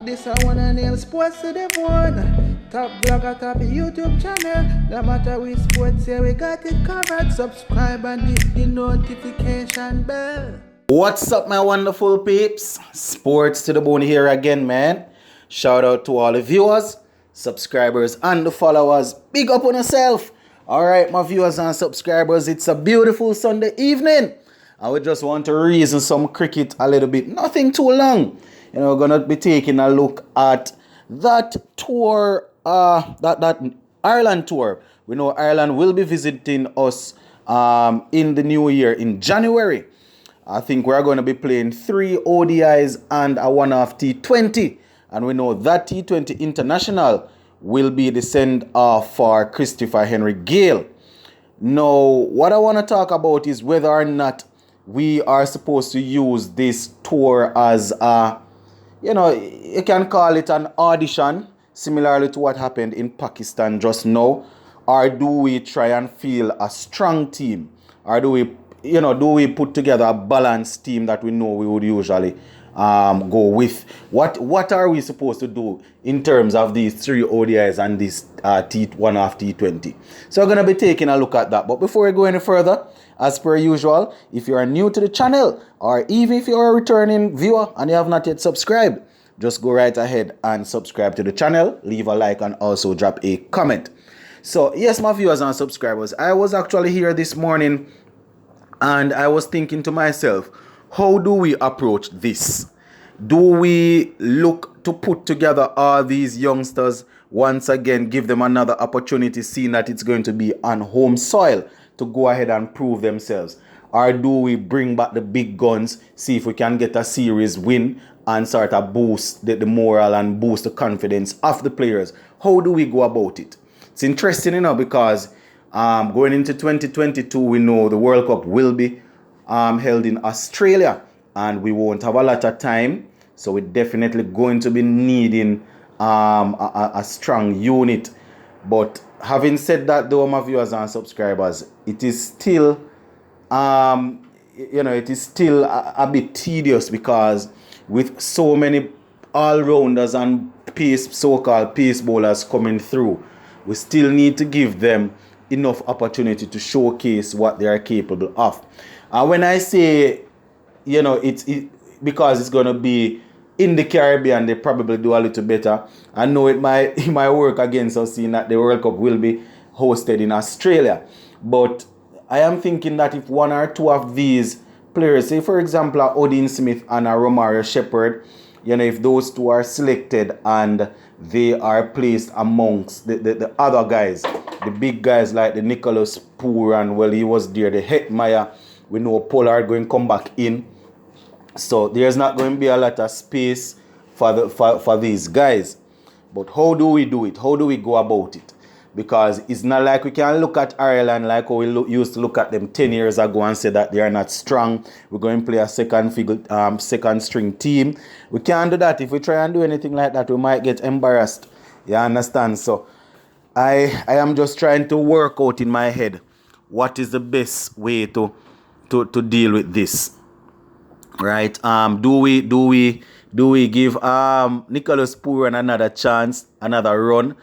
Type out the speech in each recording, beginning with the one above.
This I wanna nail sports to the bone. Top blogger, top YouTube channel. No matter which sports, here we got it covered. Subscribe and hit the notification bell. What's up, my wonderful peeps? Sports to the bone here again, man. Shout out to all the viewers, subscribers, and the followers. Big up on yourself. Alright, my viewers and subscribers, it's a beautiful Sunday evening. I would just want to reason some cricket a little bit. Nothing too long. You know, we're going to be taking a look at that tour, that Ireland tour. We know Ireland will be visiting us in the new year in January. I think we're going to be playing 3 ODIs and a one-off T20. And we know that T20 International will be the send-off for Christopher Henry Gale. Now, what I want to talk about is whether or not we are supposed to use this tour as a, you can call it an audition, similarly to what happened in Pakistan just now. Or do we try and feel a strong team? Or do we put together a balanced team that we know we would usually go with? What are we supposed to do in terms of these 3 ODIs and this one-off T20? So we're going to be taking a look at that. But before we go any further, as per usual, if you are new to the channel, or even if you are a returning viewer and you have not yet subscribed, just go right ahead and subscribe to the channel, leave a like, and also drop a comment. So yes, my viewers and subscribers, I was actually here this morning and I was thinking to myself, how do we approach this? Do we look to put together all these youngsters once again, give them another opportunity, seeing that it's going to be on home soil, to go ahead and prove themselves? Or do we bring back the big guns, see if we can get a series win and sort of boost the morale and boost the confidence of the players? How do we go about it? It's interesting, because going into 2022, we know the World Cup will be held in Australia and we won't have a lot of time. So we're definitely going to be needing a strong unit. But having said that, though, my viewers and subscribers, it is still, it is still a bit tedious, because with so many all-rounders and so-called pace bowlers coming through, we still need to give them enough opportunity to showcase what they are capable of. And when I say, it's because it's going to be in the Caribbean, they probably do a little better. I know it might work against us, seeing that the World Cup will be hosted in Australia. But I am thinking that if 1 or 2 of these players, say for example Odin Smith and Romario Shepherd, if those 2 are selected and they are placed amongst the other guys, the big guys like the Nicholas Pooran, well, he was there, the Hetmeyer, we know Pollard going to come back in. So there's not going to be a lot of space for these guys. But how do we do it? How do we go about it? Because it's not like we can look at Ireland like how we used to look at them 10 years ago and say that they are not strong. We're going to play a second string team. We can't do that. If we try and do anything like that, we might get embarrassed. You understand? So I am just trying to work out in my head what is the best way to deal with this. Right? Do we give Nicholas Pooran another chance, another run?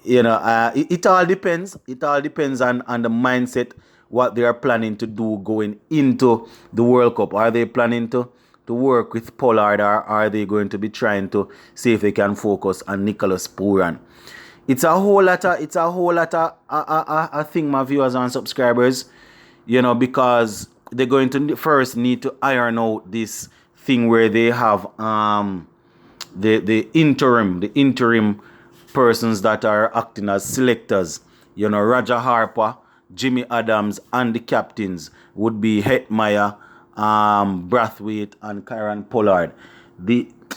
It all depends. It all depends on the mindset, what they are planning to do going into the World Cup. Are they planning to work with Pollard, or are they going to be trying to see if they can focus on Nicholas Pooran? It's a whole lot of thing, my viewers and subscribers, because they're going to first need to iron out this thing where they have the interim persons that are acting as selectors. Roger Harper, Jimmy Adams, and the captains would be Hetmeyer, Brathwaite, and Kieran Pollard.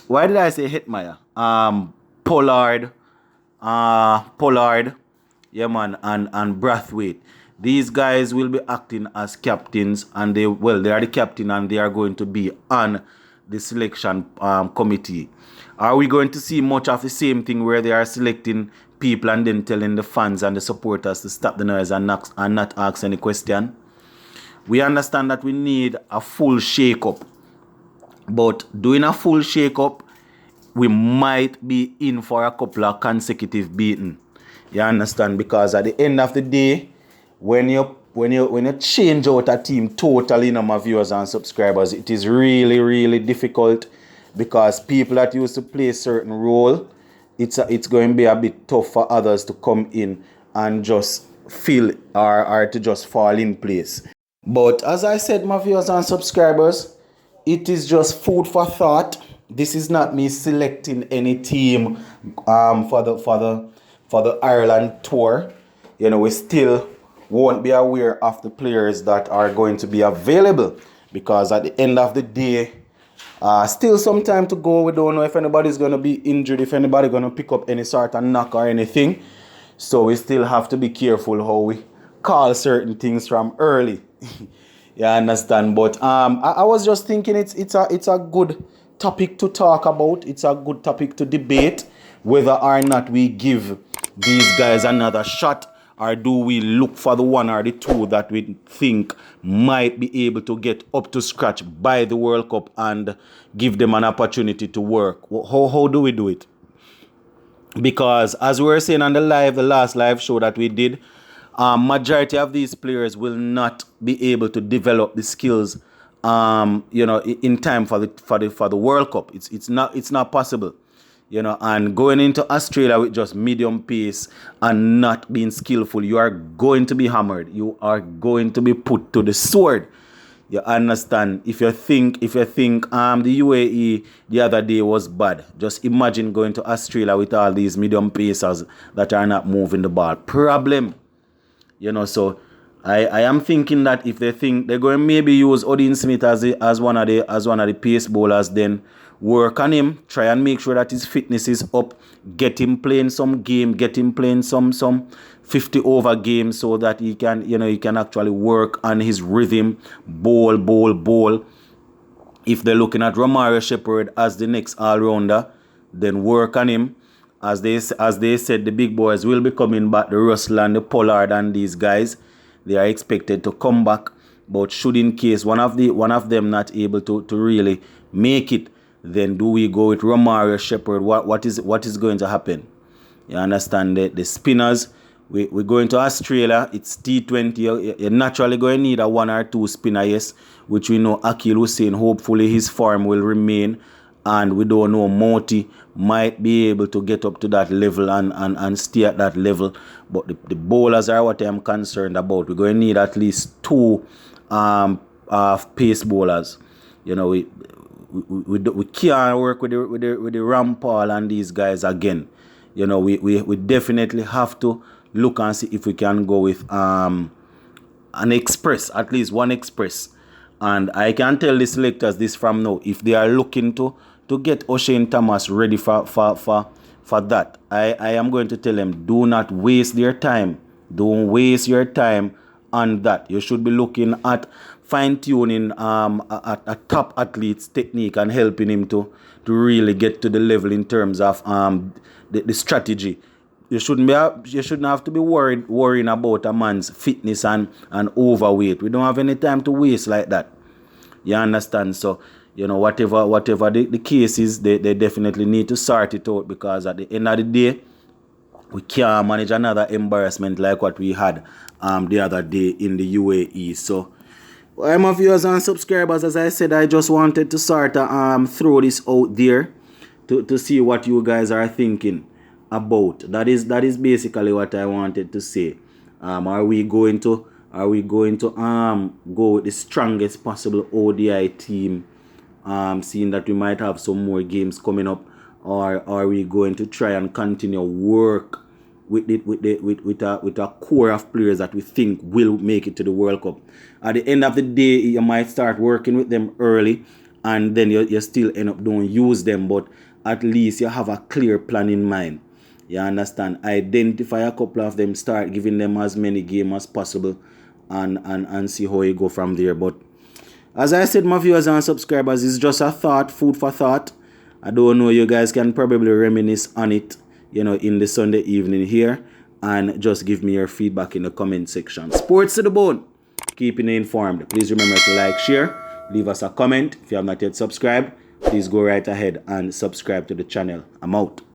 Why did I say Hetmeyer? Pollard, and Brathwaite. These guys will be acting as captains, and they are the captain, and they are going to be on the selection committee. Are we going to see much of the same thing where they are selecting people and then telling the fans and the supporters to stop the noise and not ask any question? We understand that we need a full shake-up. But doing a full shake-up we might be in for a couple of consecutive beating. You understand? Because at the end of the day, when you change out a team totally, my viewers and subscribers, it is really, really difficult, because people that used to play a certain role, it's going to be a bit tough for others to come in and just feel or to just fall in place. But as I said, my viewers and subscribers, it is just food for thought. This is not me selecting any team for the Ireland tour. We still won't be aware of the players that are going to be available, because at the end of the day, still some time to go. We don't know if anybody's going to be injured, if anybody going to pick up any sort of knock or anything. So we still have to be careful how we call certain things from early. You understand? But I was just thinking it's a good topic to talk about. It's a good topic to debate, whether or not we give these guys another shot, or do we look for the one or the two that we think might be able to get up to scratch by the World Cup and give them an opportunity to work? How do we do it? Because as we were saying on the last live show that we did, majority of these players will not be able to develop the skills, in time for the World Cup. It's not possible. And going into Australia with just medium pace and not being skillful, you are going to be hammered. You are going to be put to the sword. You understand? If you think the UAE the other day was bad, just imagine going to Australia with all these medium pacers that are not moving the ball. Problem. So I am thinking that if they think they're going to maybe use Odin Smith as one of the pace bowlers, then work on him, try and make sure that his fitness is up, get him playing some game, get him playing some 50 over games, so that he can actually work on his rhythm, bowl. If they're looking at Romario Shepherd as the next all-rounder, then work on him. As they said, the big boys will be coming back, the Russell and the Pollard and these guys. They are expected to come back, but should in case one of them not able to really make it, then do we go with Romario Shepherd? What is going to happen? You understand? The spinners, we're going to Australia. It's T20. You're naturally going to need a 1 or 2 spinner, yes, which we know Akil Hussain, hopefully his form will remain. And we don't know, Moti might be able to get up to that level and stay at that level. But the bowlers are what I'm concerned about. We're going to need at least 2 pace bowlers. We can't work with the Rampal and these guys again. We definitely have to look and see if we can go with an express, at least one express. And I can tell the selectors this from now. If they are looking to get Oshane Thomas ready for that, I am going to tell them, do not waste their time. Don't waste your time on that. You should be looking at fine-tuning a top athlete's technique and helping him to really get to the level in terms of the strategy. You shouldn't have to be worrying about a man's fitness and overweight. We don't have any time to waste like that. You understand? So, whatever the case is, they definitely need to sort it out, because at the end of the day, we can't manage another embarrassment like what we had the other day in the UAE. So, my viewers and subscribers, as I said, I just wanted to sort of throw this out there to see what you guys are thinking about. That is basically what I wanted to say. Are we going to go with the strongest possible ODI team, seeing that we might have some more games coming up, or are we going to try and continue work with a core of players that we think will make it to the World Cup? At the end of the day, you might start working with them early, and then you still end up don't use them, but at least you have a clear plan in mind. You understand? Identify a couple of them, start giving them as many games as possible, and see how you go from there. But as I said, my viewers and subscribers, it's just a thought, food for thought. I don't know, you guys can probably reminisce on it, in the Sunday evening here, and just give me your feedback in the comment section. Sports to the bone, keeping you informed. Please remember to like, share, leave us a comment if you have not yet subscribed. please go right ahead and subscribe to the channel. I'm out.